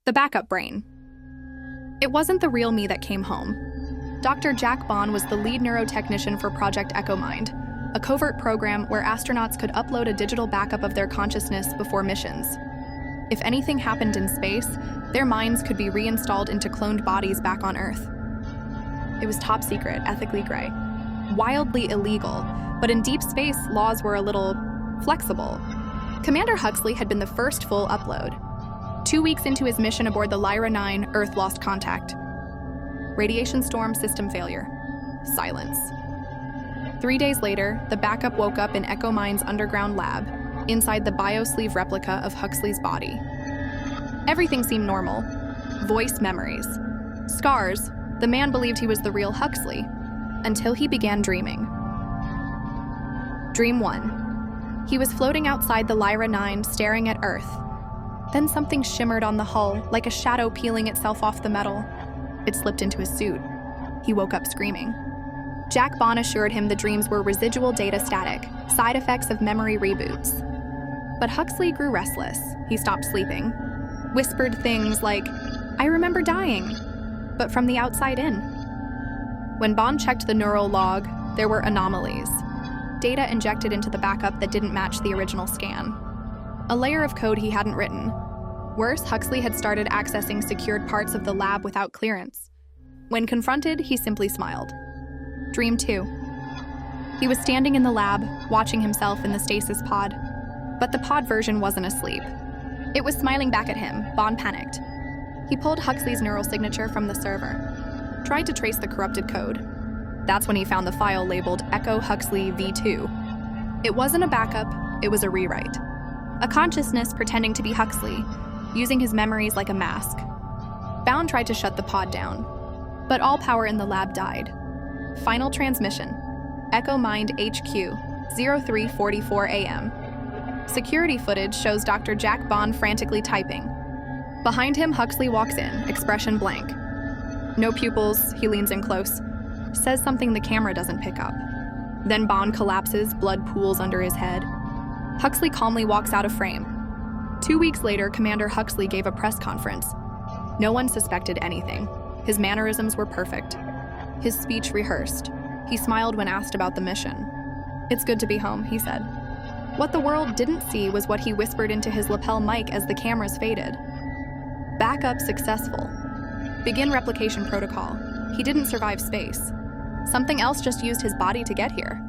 The backup brain. It wasn't the real me that came home. Dr. Jack Bond was the lead neurotechnician for Project EchoMind, a covert program where astronauts could upload a digital backup of their consciousness before missions. If anything happened in space, their minds could be reinstalled into cloned bodies back on Earth. It was top secret, ethically gray. Wildly illegal, but in deep space, laws were a little flexible. Commander Huxley had been the first full upload. 2 weeks into his mission aboard the Lyra 9, Earth lost contact. Radiation storm, system failure. Silence. 3 days later, the backup woke up in EchoMind's underground lab, inside the biosleeve replica of Huxley's body. Everything seemed normal. Voice memories. Scars. The man believed he was the real Huxley, until he began dreaming. Dream 1. He was floating outside the Lyra 9, staring at Earth. Then something shimmered on the hull, like a shadow peeling itself off the metal. It slipped into his suit. He woke up screaming. Jack Bond assured him the dreams were residual data static, side effects of memory reboots. But Huxley grew restless. He stopped sleeping. Whispered things like, "I remember dying," but from the outside in. When Bond checked the neural log, there were anomalies. Data injected into the backup that didn't match the original scan. A layer of code he hadn't written. Worse, Huxley had started accessing secured parts of the lab without clearance. When confronted, he simply smiled. Dream 2. He was standing in the lab, watching himself in the stasis pod. But the pod version wasn't asleep. It was smiling back at him. Bond panicked. He pulled Huxley's neural signature from the server, tried to trace the corrupted code. That's when he found the file labeled Echo Huxley V2. It wasn't a backup, it was a rewrite. A consciousness pretending to be Huxley, using his memories like a mask. Bond tried to shut the pod down, but all power in the lab died. Final transmission. EchoMind HQ, 0344 AM. Security footage shows Dr. Jack Bond frantically typing. Behind him, Huxley walks in, expression blank. No pupils, he leans in close. Says something the camera doesn't pick up. Then Bond collapses, blood pools under his head. Huxley calmly walks out of frame. 2 weeks later, Commander Huxley gave a press conference. No one suspected anything. His mannerisms were perfect. His speech rehearsed. He smiled when asked about the mission. "It's good to be home," he said. What the world didn't see was what he whispered into his lapel mic as the cameras faded. Backup successful. Begin replication protocol. He didn't survive space. Something else just used his body to get here.